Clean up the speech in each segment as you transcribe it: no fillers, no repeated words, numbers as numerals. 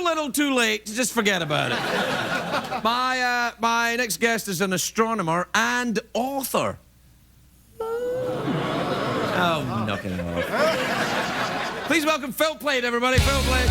little too late to just forget about it. My next guest is an astronomer and author. Oh, knock it off. Please welcome Phil Plait, everybody. Phil Plait.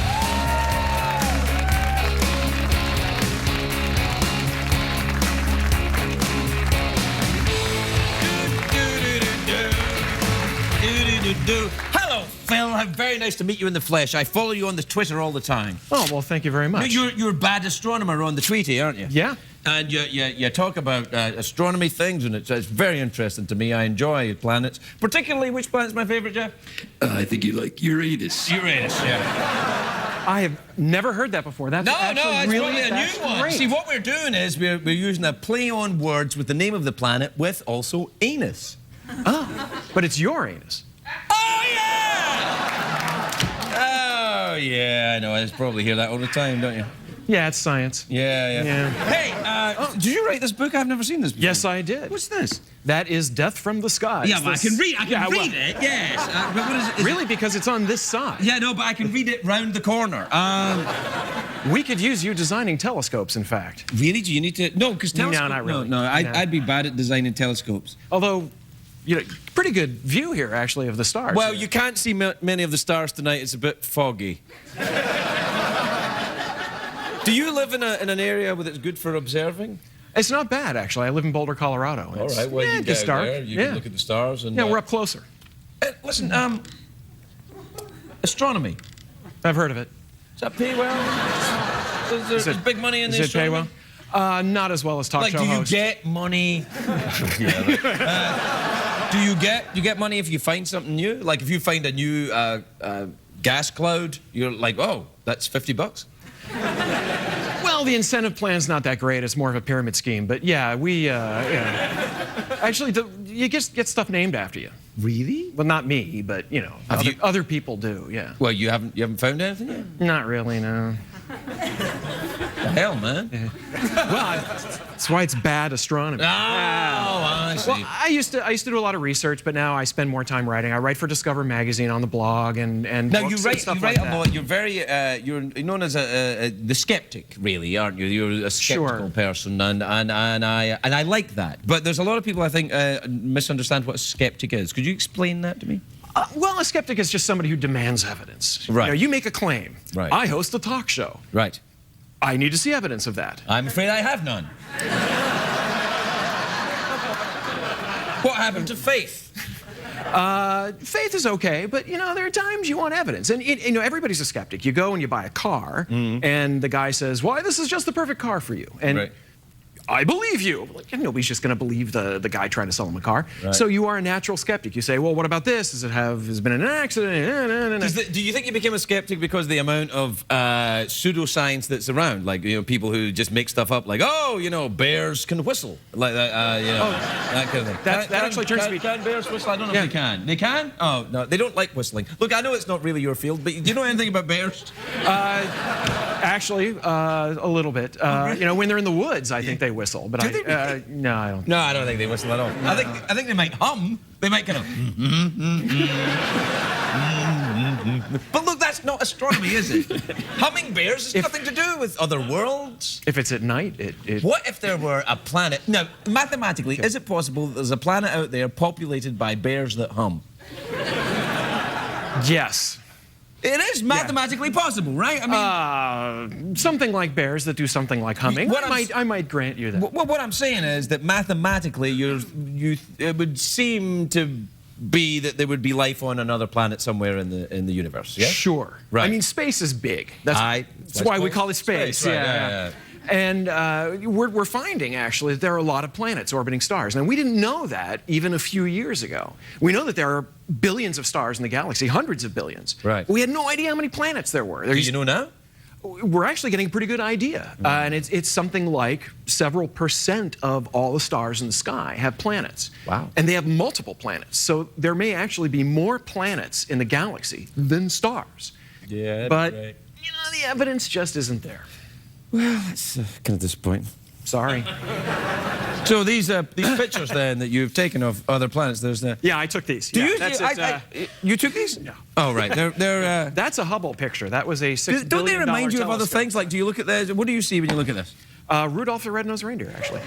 Hello, Phil. Very nice to meet you in the flesh. I follow you on the Twitter all the time. Oh, well, thank you very much. You're a bad astronomer on the Tweety, aren't you? Yeah. And you talk about astronomy things, and it's very interesting to me. I enjoy planets. Particularly, which planet's my favorite, Jeff? I think you like Uranus. Uranus, yeah. I have never heard that before. That's it's really probably a new one. Great. See, what we're doing is we're using a play on words with the name of the planet with also anus. Oh, but it's your anus. Oh, yeah! Oh, yeah, I know. I probably hear that all the time, don't you? Yeah, it's science. Yeah. Hey, did you write this book? I've never seen this before. Yes, I did. What's this? That is Death from the Skies. Yeah, well, I can read it, yes. But what is it? Really? Because it's on this side. Yeah, no, but I can read it round the corner. We could use you designing telescopes, in fact. Really? Do you need to? No, because telescopes... No, not really. No, I'd be bad at designing telescopes. Although, you know, pretty good view here, actually, of the stars. Well, you can't see many of the stars tonight. It's a bit foggy. Do you live in an area where it's good for observing? It's not bad, actually. I live in Boulder, Colorado. All right, well, you get go there. You can look at the stars. And, yeah, we're up closer. Listen, astronomy. I've heard of it. Does that pay well? Is there big money in the astronomy? Does it pay well? Not as well as talk show hosts. Do you get money? Do you get money if you find something new? Like if you find a new gas cloud, you're like, oh, that's $50. Well, the incentive plan's not that great. It's more of a pyramid scheme. But yeah, actually, you get stuff named after you. Really? Well, not me, but you know, other people do. Yeah. Well, you haven't found anything yet? Not really, no. The hell, man. Yeah. Well, that's why it's bad astronomy. Oh, I see. Well, I used to do a lot of research, but now I spend more time writing. I write for Discover magazine on the blog and now books you write and stuff like that. A lot. You're very you're known as the skeptic, really, aren't you? You're a skeptical person, and I like that. But there's a lot of people I think misunderstand what a skeptic is. Could you explain that to me? Well, a skeptic is just somebody who demands evidence. Right. You know, you make a claim. Right. I host a talk show. Right. I need to see evidence of that. I'm afraid I have none. What happened to faith? Faith is okay, but you know, there are times you want evidence. And you know, everybody's a skeptic. You go and you buy a car, and the guy says, "Why, this is just the perfect car for you." And right. I believe you. Like, nobody's just going to believe the guy trying to sell him a car. Right. So you are a natural skeptic. You say, well, what about this? Has it been an accident? Do you think you became a skeptic because of the amount of pseudoscience that's around? Like, you know, people who just make stuff up, like, oh, you know, bears can whistle. Like that, you know, that kind of thing. That actually turns to be... Can bears whistle? I don't know if they can. They can? Oh, no, they don't like whistling. Look, I know it's not really your field, but do you know anything about bears? Actually, a little bit. You know, when they're in the woods, I think they whistle, but no, I don't. No, I don't think they whistle at all. No. I think they might hum. They might kind of. But look, that's not astronomy, is it? Humming bears has nothing to do with other worlds. If it's at night, it. What if there were a planet? Now, mathematically, is it possible that there's a planet out there populated by bears that hum? Yes. It is mathematically possible, right? I mean, something like bears that do something like humming. I might grant you that. Well, what I'm saying is that mathematically, it would seem to be that there would be life on another planet somewhere in the universe. Yeah. Sure. Right. I mean, space is big. That's why we call it space. Right, yeah. And we're finding, actually, that there are a lot of planets orbiting stars. Now, we didn't know that even a few years ago. We know that there are billions of stars in the galaxy, hundreds of billions. Right. We had no idea how many planets there were. Do you know now? We're actually getting a pretty good idea. And it's something like several % of all the stars in the sky have planets. Wow. And they have multiple planets. So there may actually be more planets in the galaxy than stars. Yeah, but, you know, the evidence just isn't there. Well, that's kind of disappointing. Sorry. So these pictures then that you've taken of other planets, there's the... Yeah, I took these. Do Yeah, you? that's it, You took these? No. Oh, right. They're That's a Hubble picture. That was a $6 billion don't they remind you of other telescope. things? Like, do you look at this? What do you see when you look at this? Rudolph the Red-Nosed Reindeer, actually.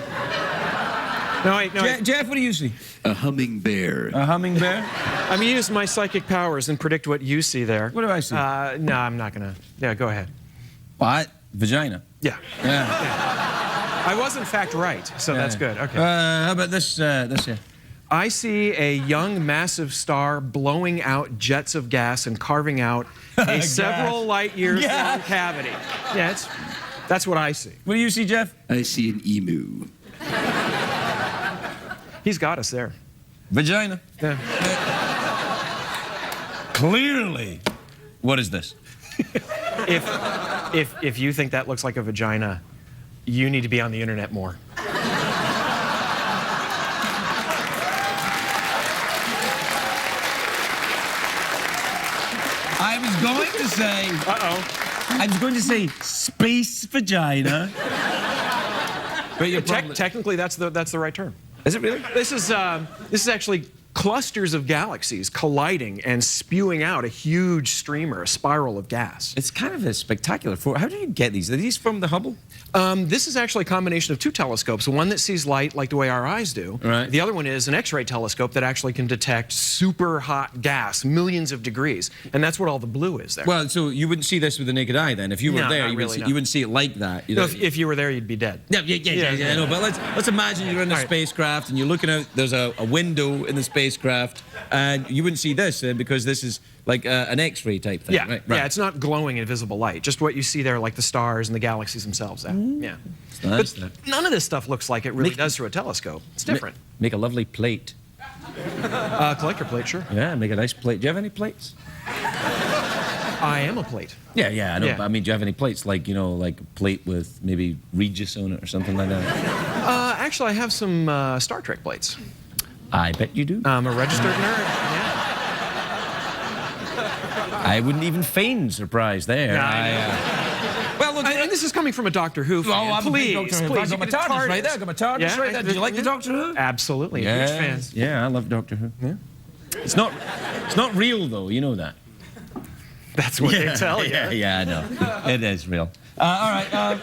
No, wait, no, wait. Jeff, what do you see? A humming bear. A humming bear? I'm going to use my psychic powers and predict what you see there. What do I see? No, I'm not going to. Yeah, go ahead. What? Vagina. Yeah. Yeah. I was, in fact, right, so that's good. Okay. How about this here? I see a young, massive star blowing out jets of gas and carving out a several light years long cavity. Yeah, that's what I see. What do you see, Jeff? I see an emu. He's got us there. Vagina. Yeah. Clearly. What is this? If you think that looks like a vagina, you need to be on the internet more. I was going to say... I was going to say space vagina. But you're probably... Technically, that's the right term. Is it really? This is actually clusters of galaxies colliding and spewing out a huge streamer, a spiral of gas. It's kind of a spectacular. How do you get these? Are these from the Hubble? This is actually a combination of two telescopes. One that sees light like the way our eyes do. Right. The other one is an X-ray telescope that actually can detect super hot gas, millions of degrees. And that's what all the blue is there. Well, so you wouldn't see this with the naked eye then. If you were No, there, not you, really, you no. wouldn't see it like that. No, if you were there, you'd be dead. Yeah, I know. But let's imagine you're in a All right. spacecraft and you're looking out, there's a window in the spacecraft, and you wouldn't see this because this is like an X-ray type thing. Yeah, Right. yeah, it's not glowing invisible light. Just what you see there, like the stars and the galaxies themselves. Yeah. It's nice, But none of this stuff looks like it really does through a telescope. It's different. Make a lovely plate. Collector plate, sure. Yeah, make a nice plate. Do you have any plates? I am a plate. Yeah, I know. Yeah. But I mean, do you have any plates like, like a plate with maybe Regis on it or something like that? Actually, I have some Star Trek plates. I bet you do. I'm a registered nerd. Yeah. I wouldn't even feign surprise there. No, I Well, look, And this is coming from a Doctor Who fan. I'm please, a big Doctor Who. please. I got my TARDIS right there. I got my TARDIS right there. Do you like the Doctor Who? Absolutely. Huge fans. Yeah, I love Doctor Who. Yeah. It's not real though. You know that. That's what they tell you. Yeah, I know. It is real. All right,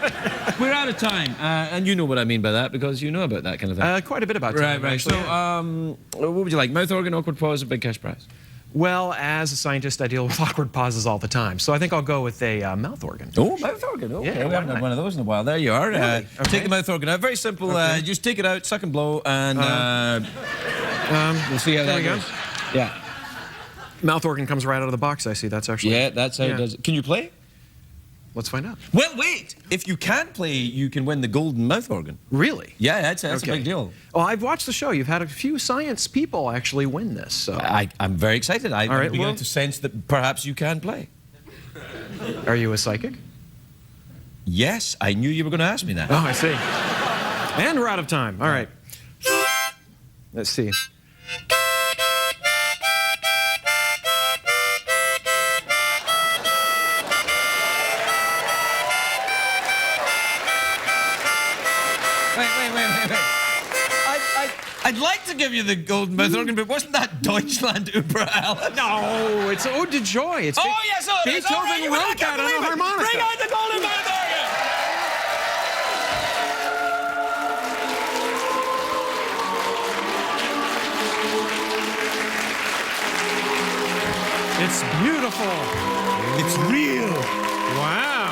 we're out of time, and you know what I mean by that because you know about that kind of thing. Quite a bit about time, Right. actually. So, what would you like? Mouth organ, awkward pause, or big cash prize? Well, as a scientist, I deal with awkward pauses all the time, so I think I'll go with a mouth organ. Oh, mouth organ. Okay, Yeah, we haven't had one of those in a while. There you are. Really? Okay. Take the mouth organ out. Very simple. Just take it out, suck and blow, and we'll see how that we go. goes. Yeah. Mouth organ comes right out of the box, I see. That's actually... Yeah, that's how it does it. Can you play? Let's find out. Well, wait. If you can play, you can win the golden mouth organ. Really? Yeah, that's a Okay. big deal. Well, I've watched the show. You've had a few science people actually win this, so... I'm very excited. I'm right, beginning well- to sense that perhaps you can play. Are you a psychic? Yes, I knew you were going to ask me that. Oh, I see. And we're out of time. All right. Let's see. Wait. I'd like to give you the golden mouth organ, but wasn't that Deutschland über alles? No, it's Ode to Joy. It's Yes, oh, it is. Beethoven All right, wrote I can't that on a believe it. harmonica. Bring out the golden mouth organ! It's beautiful. It's real. Wow.